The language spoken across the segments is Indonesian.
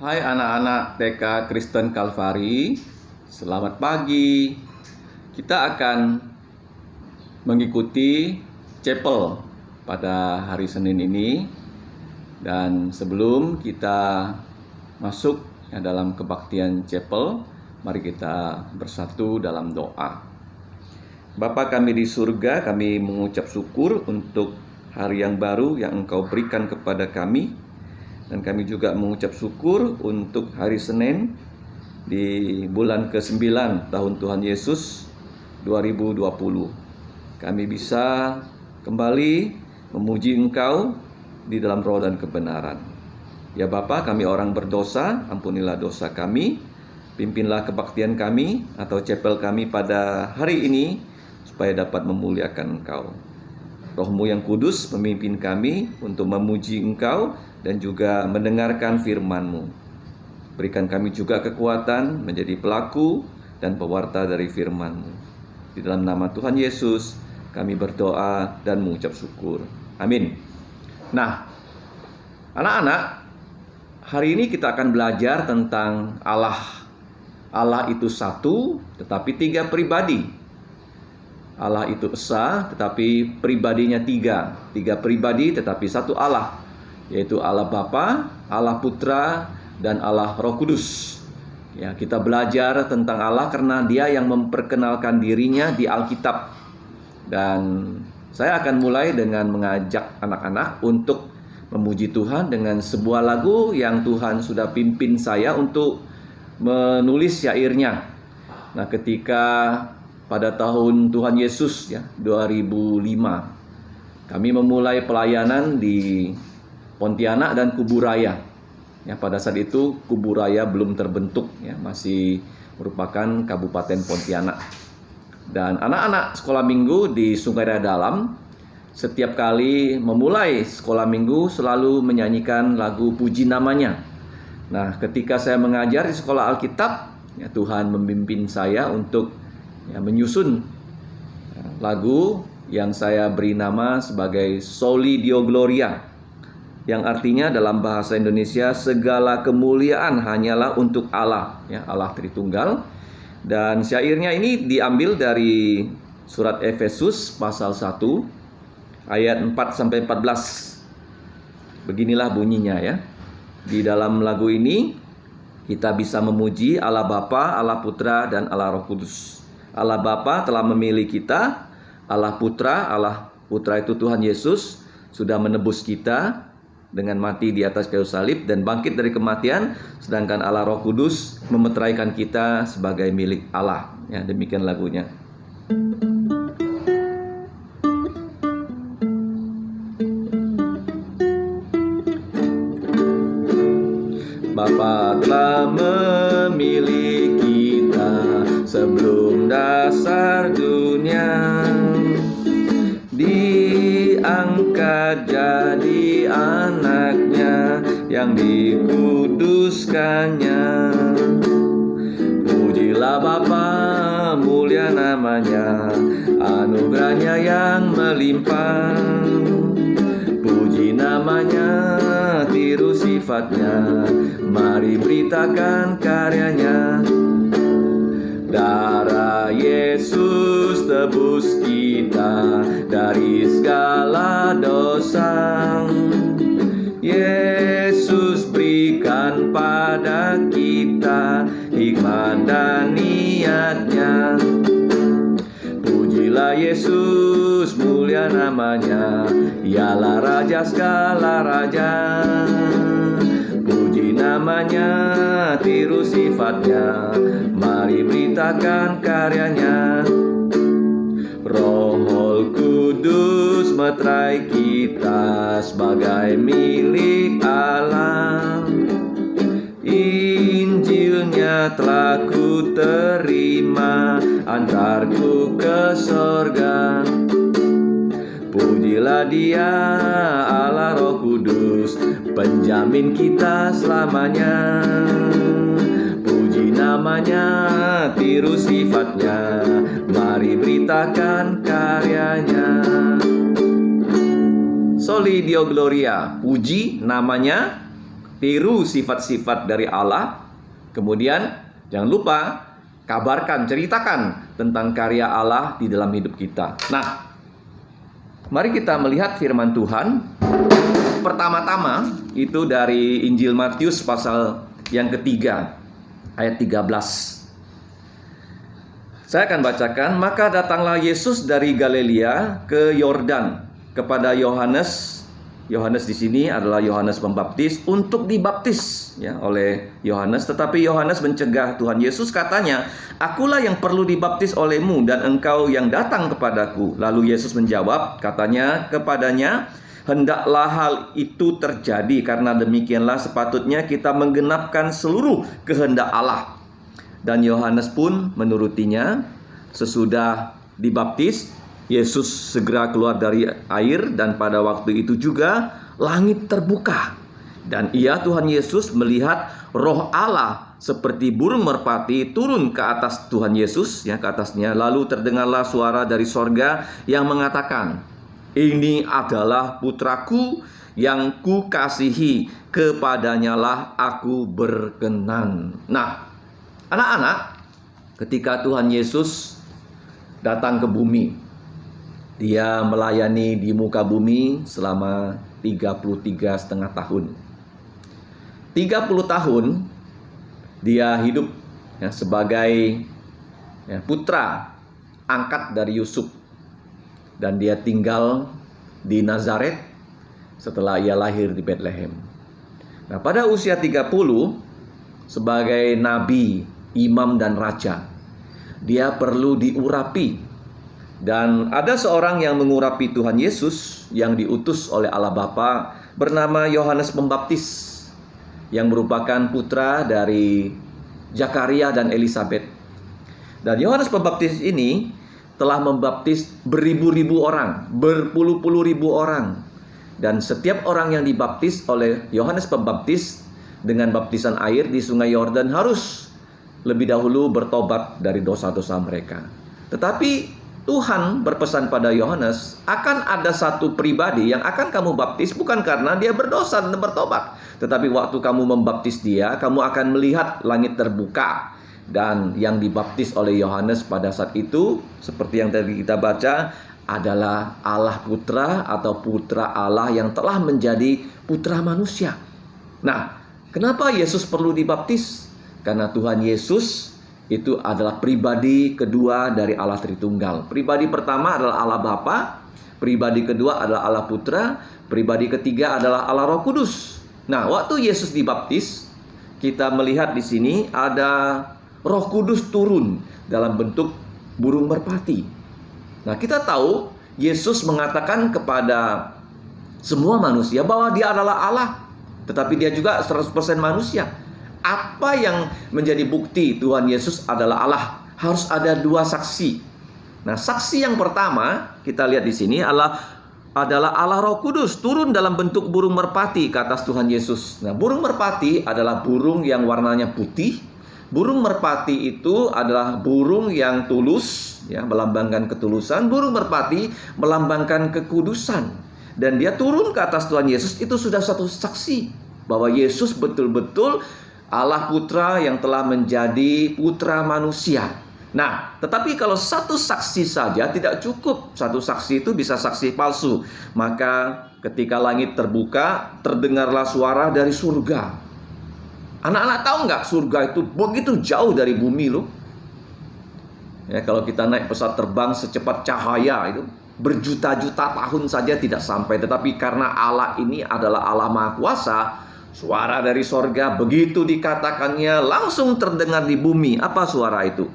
Hai anak-anak TK Kristen Kalvari, selamat pagi. Kita akan mengikuti chapel pada hari Senin ini. Dan sebelum kita masuk dalam kebaktian chapel, mari kita bersatu dalam doa. Bapa kami di surga, kami mengucap syukur untuk hari yang baru yang Engkau berikan kepada kami. Dan kami juga mengucap syukur untuk hari Senin di bulan ke-9 tahun Tuhan Yesus 2020. Kami bisa kembali memuji Engkau di dalam roh dan kebenaran. Ya Bapa, kami orang berdosa, ampunilah dosa kami. Pimpinlah kebaktian kami atau chapel kami pada hari ini supaya dapat memuliakan Engkau. Roh-Mu yang kudus memimpin kami untuk memuji Engkau dan juga mendengarkan firman-Mu. Berikan kami juga kekuatan menjadi pelaku dan pewarta dari firman-Mu. Di dalam nama Tuhan Yesus kami berdoa dan mengucap syukur. Amin. Nah, anak-anak, hari ini kita akan belajar tentang Allah. Allah itu satu tetapi tiga pribadi. Allah itu esa, tetapi pribadinya tiga. Tiga pribadi tetapi satu Allah, yaitu Allah Bapa, Allah Putra, dan Allah Roh Kudus. Ya, kita belajar tentang Allah karena Dia yang memperkenalkan dirinya di Alkitab. Dan saya akan mulai dengan mengajak anak-anak untuk memuji Tuhan dengan sebuah lagu yang Tuhan sudah pimpin saya untuk menulis syairnya. Nah, ketika pada tahun Tuhan Yesus 2005 kami memulai pelayanan di Pontianak dan Kuburaya. Ya, pada saat itu Kuburaya belum terbentuk, masih merupakan Kabupaten Pontianak. Dan anak-anak sekolah minggu di Sungai Raya Dalam setiap kali memulai sekolah minggu selalu menyanyikan lagu puji namanya. Nah, ketika saya mengajar di sekolah Alkitab, Tuhan memimpin saya untuk menyusun lagu yang saya beri nama sebagai Soli Deo Gloria, yang artinya dalam bahasa Indonesia segala kemuliaan hanyalah untuk Allah, Allah Tritunggal. Dan syairnya ini diambil dari surat Efesus pasal 1 ayat 4-14. Beginilah bunyinya ya. Di dalam lagu ini kita bisa memuji Allah Bapa, Allah Putra, dan Allah Roh Kudus. Allah Bapa telah memilih kita, Allah Putra itu Tuhan Yesus sudah menebus kita dengan mati di atas kayu salib dan bangkit dari kematian, sedangkan Allah Roh Kudus memeteraikan kita sebagai milik Allah. Ya, demikian lagunya. Bapa telah memilih kita sebelum dasar dunia, diangkat jadi anaknya yang dikuduskannya. Pujilah Bapa, mulia namanya, anugerahnya yang melimpah. Puji namanya, tiru sifatnya, mari beritakan karyanya. Darah Yesus tebus kita dari segala dosa. Yesus berikan pada kita hikmat dan niatnya. Pujilah Yesus, mulia namanya, ialah Raja segala raja. Puji namanya, tiru sifatnya, mari beritakan karyanya. Roh Kudus meterai kita sebagai milik Allah. Injilnya telah ku terima, antarku ke sorga. Pujilah Dia, Allah Roh Kudus, penjamin kita selamanya. Puji namanya, tiru sifatnya, mari beritakan karyanya. Soli Deo Gloria, puji namanya, tiru sifat-sifat dari Allah. Kemudian jangan lupa kabarkan, ceritakan tentang karya Allah di dalam hidup kita. Nah, mari kita melihat firman Tuhan. Pertama-tama itu dari Injil Matius pasal yang ketiga, ayat 13. Saya akan bacakan. Maka datanglah Yesus dari Galilea ke Yordan kepada Yohanes. Yohanes di sini adalah Yohanes Pembaptis, untuk dibaptis ya oleh Yohanes. Tetapi Yohanes mencegah Tuhan Yesus, katanya, "Akulah yang perlu dibaptis olehmu, dan engkau yang datang kepadaku." Lalu Yesus menjawab, katanya kepadanya, "Hendaklah hal itu terjadi, karena demikianlah sepatutnya kita menggenapkan seluruh kehendak Allah." Dan Yohanes pun menurutinya. Sesudah dibaptis, Yesus segera keluar dari air, dan pada waktu itu juga langit terbuka. Dan ia, Tuhan Yesus, melihat Roh Allah seperti burung merpati turun ke atas Tuhan Yesus, ya, ke atasnya. Lalu terdengarlah suara dari sorga yang mengatakan, "Ini adalah putraku yang kukasihi, kepadanyalah aku berkenan." Nah, anak-anak, ketika Tuhan Yesus datang ke bumi, dia melayani di muka bumi selama 33,5 tahun. 30 tahun dia hidup ya, sebagai putra angkat dari Yusuf. Dan dia tinggal di Nazaret setelah ia lahir di Bethlehem. Nah, pada usia 30, sebagai nabi, imam, dan raja, dia perlu diurapi. Dan ada seorang yang mengurapi Tuhan Yesus yang diutus oleh Allah Bapa, bernama Yohanes Pembaptis, yang merupakan putra dari Zakaria dan Elisabet. Dan Yohanes Pembaptis ini telah membaptis beribu-ribu orang, berpuluh-puluh ribu orang. Dan setiap orang yang dibaptis oleh Yohanes Pembaptis dengan baptisan air di sungai Yordan harus lebih dahulu bertobat dari dosa-dosa mereka. Tetapi Tuhan berpesan pada Yohanes, akan ada satu pribadi yang akan kamu baptis bukan karena dia berdosa dan bertobat, tetapi waktu kamu membaptis dia, kamu akan melihat langit terbuka. Dan yang dibaptis oleh Yohanes pada saat itu, seperti yang tadi kita baca, adalah Allah Putra atau Putra Allah yang telah menjadi putra manusia. Nah, kenapa Yesus perlu dibaptis? Karena Tuhan Yesus itu adalah pribadi kedua dari Allah Tritunggal. Pribadi pertama adalah Allah Bapa, pribadi kedua adalah Allah Putra, pribadi ketiga adalah Allah Roh Kudus. Nah, waktu Yesus dibaptis, kita melihat di sini ada Roh Kudus turun dalam bentuk burung merpati. Nah, kita tahu Yesus mengatakan kepada semua manusia bahwa dia adalah Allah, tetapi dia juga 100% manusia. Apa yang menjadi bukti Tuhan Yesus adalah Allah? Harus ada dua saksi. Nah, saksi yang pertama kita lihat di sini adalah Allah Roh Kudus turun dalam bentuk burung merpati ke atas Tuhan Yesus. Nah, burung merpati adalah burung yang warnanya putih. Burung merpati itu adalah burung yang tulus, ya, melambangkan ketulusan. Burung merpati melambangkan kekudusan. Dan dia turun ke atas Tuhan Yesus, itu sudah satu saksi bahwa Yesus betul-betul Allah Putra yang telah menjadi putra manusia. Nah, tetapi kalau satu saksi saja tidak cukup. Satu saksi itu bisa saksi palsu. Maka ketika langit terbuka, terdengarlah suara dari surga. Anak-anak tahu nggak, surga itu begitu jauh dari bumi loh. Ya, kalau kita naik pesawat terbang secepat cahaya itu berjuta-juta tahun saja tidak sampai. Tetapi karena Allah ini adalah Allah Maha Kuasa, suara dari sorga begitu dikatakannya langsung terdengar di bumi. Apa suara itu?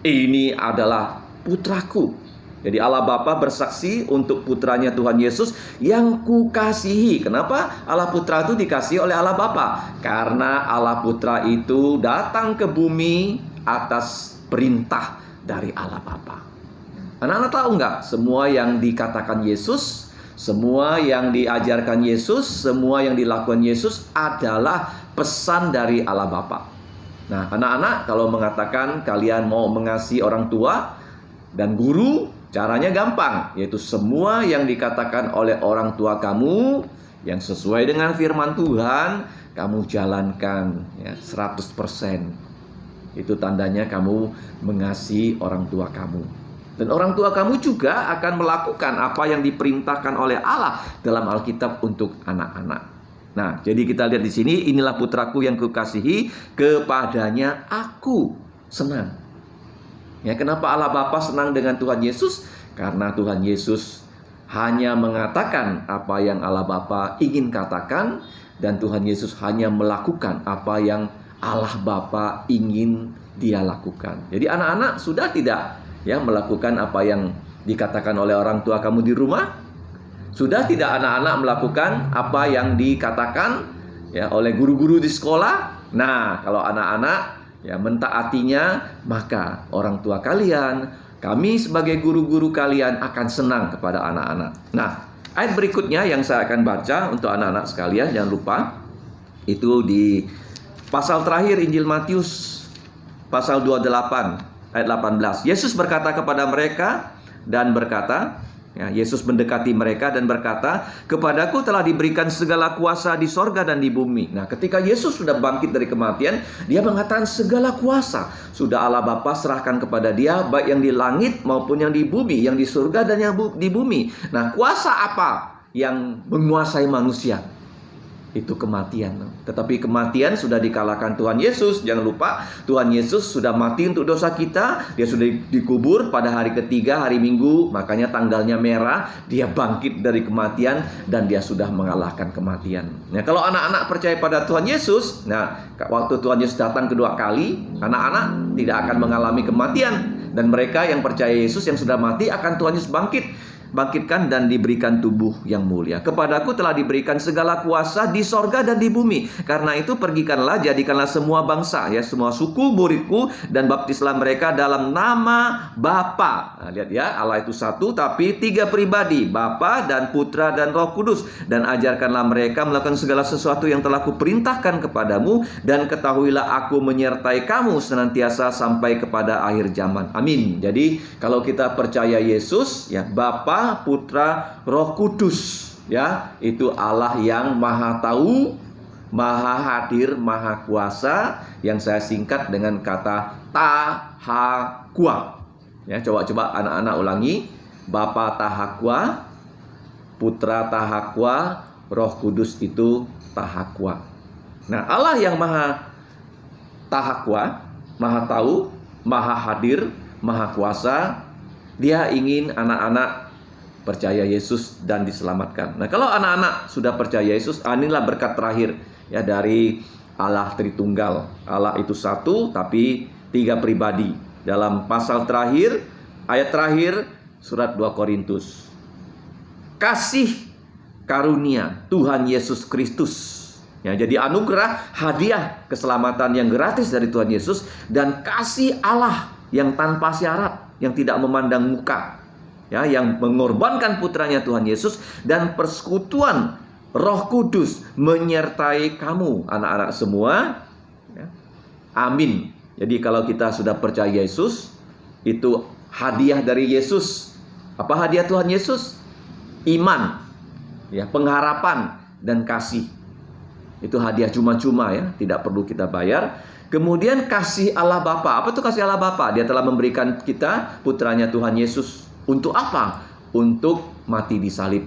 Ini adalah putraku. Jadi Allah Bapa bersaksi untuk putranya Tuhan Yesus yang kukasihi. Kenapa Allah Putra itu dikasihi oleh Allah Bapa? Karena Allah Putra itu datang ke bumi atas perintah dari Allah Bapa. Anak-anak tahu nggak? Semua yang dikatakan Yesus, semua yang diajarkan Yesus, semua yang dilakukan Yesus adalah pesan dari Allah Bapa. Nah, anak-anak kalau mengatakan kalian mau mengasihi orang tua dan guru, caranya gampang, yaitu semua yang dikatakan oleh orang tua kamu, yang sesuai dengan firman Tuhan, kamu jalankan ya 100%. Itu tandanya kamu mengasihi orang tua kamu. Dan orang tua kamu juga akan melakukan apa yang diperintahkan oleh Allah dalam Alkitab untuk anak-anak. Nah, jadi kita lihat di sini, inilah putraku yang kukasihi, kepadanya aku senang. Ya, kenapa Allah Bapa senang dengan Tuhan Yesus? Karena Tuhan Yesus hanya mengatakan apa yang Allah Bapa ingin katakan, dan Tuhan Yesus hanya melakukan apa yang Allah Bapa ingin dia lakukan. Jadi anak-anak sudah tidak ya melakukan apa yang dikatakan oleh orang tua kamu di rumah? Sudah tidak anak-anak melakukan apa yang dikatakan ya oleh guru-guru di sekolah? Nah, kalau anak-anak ya mentaatinya, maka orang tua kalian, kami sebagai guru-guru kalian akan senang kepada anak-anak. Nah, ayat berikutnya yang saya akan baca untuk anak-anak sekalian, jangan lupa, itu di pasal terakhir Injil Matius, pasal 28, ayat 18. Yesus berkata kepada mereka dan berkata, ya, Yesus mendekati mereka dan berkata, kepadaku telah diberikan segala kuasa di sorga dan di bumi. Nah, ketika Yesus sudah bangkit dari kematian, dia mengatakan segala kuasa sudah Allah Bapa serahkan kepada dia, baik yang di langit maupun yang di bumi, yang di surga dan yang di bumi. Nah, kuasa apa yang menguasai manusia? Itu kematian. Tetapi kematian sudah dikalahkan Tuhan Yesus. Jangan lupa, Tuhan Yesus sudah mati untuk dosa kita. Dia sudah dikubur pada hari ketiga, hari Minggu. Makanya tanggalnya merah. Dia bangkit dari kematian dan dia sudah mengalahkan kematian. Nah, kalau anak-anak percaya pada Tuhan Yesus, nah, waktu Tuhan Yesus datang kedua kali, anak-anak tidak akan mengalami kematian. Dan mereka yang percaya Yesus yang sudah mati akan Tuhan Yesus bangkitkan dan diberikan tubuh yang mulia. Kepadaku telah diberikan segala kuasa di sorga dan di bumi. Karena itu pergikanlah, jadikanlah semua bangsa, ya, semua suku muridku, dan baptislah mereka dalam nama Bapa. Nah, lihat ya, Allah itu satu tapi tiga pribadi, Bapa dan Putra dan Roh Kudus. Dan ajarkanlah mereka melakukan segala sesuatu yang telah kuperintahkan kepadamu, dan ketahuilah aku menyertai kamu senantiasa sampai kepada akhir zaman. Amin. Jadi kalau kita percaya Yesus, ya, Bapa, Putra, Roh Kudus, ya, itu Allah yang Maha Tahu, Maha Hadir, Maha Kuasa, yang saya singkat dengan kata Tahakwa. Ya, coba anak-anak ulangi. Bapa Tahakwa, Putra Tahakwa, Roh Kudus itu Tahakwa. Nah, Allah yang Maha Tahakwa, Maha Tahu, Maha Hadir, Maha Kuasa, dia ingin anak-anak percaya Yesus dan diselamatkan. Nah, kalau anak-anak sudah percaya Yesus, inilah berkat terakhir ya dari Allah Tritunggal. Allah itu satu tapi tiga pribadi. Dalam pasal terakhir, ayat terakhir surat 2 Korintus. Kasih karunia Tuhan Yesus Kristus. Ya, jadi anugerah, hadiah keselamatan yang gratis dari Tuhan Yesus, dan kasih Allah yang tanpa syarat, yang tidak memandang muka, ya, yang mengorbankan putranya Tuhan Yesus, dan persekutuan Roh Kudus menyertai kamu anak-anak semua, ya. Amin. Jadi kalau kita sudah percaya Yesus, itu hadiah dari Yesus. Apa hadiah Tuhan Yesus? Iman, ya, pengharapan dan kasih. Itu hadiah cuma-cuma, ya, tidak perlu kita bayar. Kemudian kasih Allah Bapa. Apa itu kasih Allah Bapa? Dia telah memberikan kita putranya Tuhan Yesus. Untuk apa? Untuk mati di salib,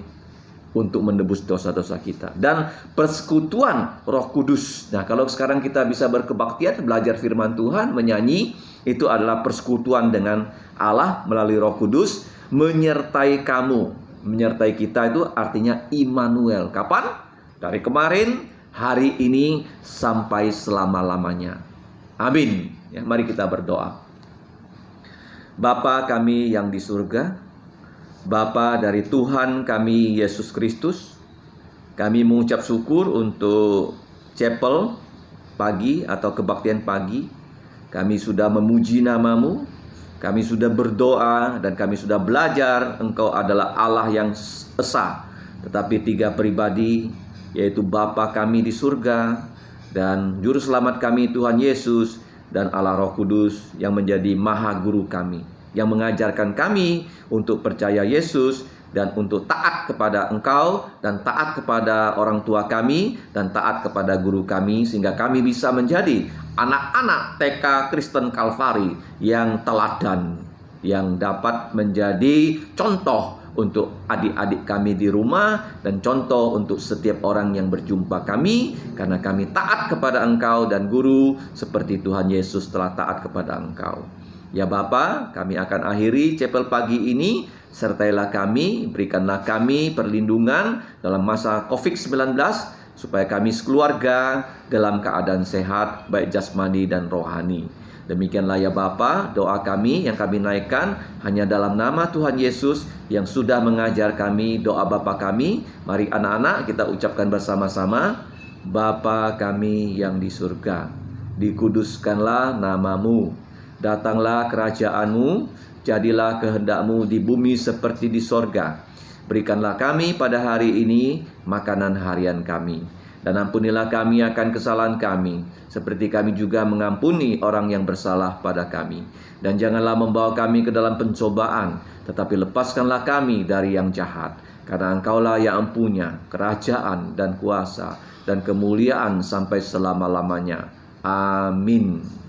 untuk menebus dosa-dosa kita. Dan persekutuan Roh Kudus. Nah, kalau sekarang kita bisa berkebaktian, belajar firman Tuhan, menyanyi, itu adalah persekutuan dengan Allah melalui Roh Kudus, menyertai kamu. Menyertai kita itu artinya Immanuel. Kapan? Dari kemarin, hari ini, sampai selama-lamanya. Amin. Ya, mari kita berdoa. Bapa kami yang di surga, Bapa dari Tuhan kami Yesus Kristus, kami mengucap syukur untuk chapel pagi atau kebaktian pagi. Kami sudah memuji nama-Mu, kami sudah berdoa, dan kami sudah belajar Engkau adalah Allah yang esa, tetapi tiga pribadi, yaitu Bapa kami di surga, dan Juru Selamat kami Tuhan Yesus, dan Allah Roh Kudus yang menjadi Maha Guru kami, yang mengajarkan kami untuk percaya Yesus dan untuk taat kepada Engkau, dan taat kepada orang tua kami, dan taat kepada guru kami, sehingga kami bisa menjadi anak-anak TK Kristen Kalvari yang teladan, yang dapat menjadi contoh untuk adik-adik kami di rumah, dan contoh untuk setiap orang yang berjumpa kami, karena kami taat kepada Engkau dan guru seperti Tuhan Yesus telah taat kepada Engkau. Ya Bapa, kami akan akhiri chapel pagi ini. Sertailah kami, berikanlah kami perlindungan dalam masa COVID-19, supaya kami sekeluarga dalam keadaan sehat, baik jasmani dan rohani. Demikianlah ya Bapa, doa kami yang kami naikkan hanya dalam nama Tuhan Yesus yang sudah mengajar kami doa Bapa kami. Mari anak-anak kita ucapkan bersama-sama. Bapa kami yang di surga, dikuduskanlah namamu, datanglah kerajaanmu, jadilah kehendak-Mu di bumi seperti di sorga. Berikanlah kami pada hari ini makanan harian kami. Dan ampunilah kami akan kesalahan kami, seperti kami juga mengampuni orang yang bersalah pada kami. Dan janganlah membawa kami ke dalam pencobaan, tetapi lepaskanlah kami dari yang jahat. Karena Engkaulah yang punya kerajaan dan kuasa dan kemuliaan sampai selama-lamanya. Amin.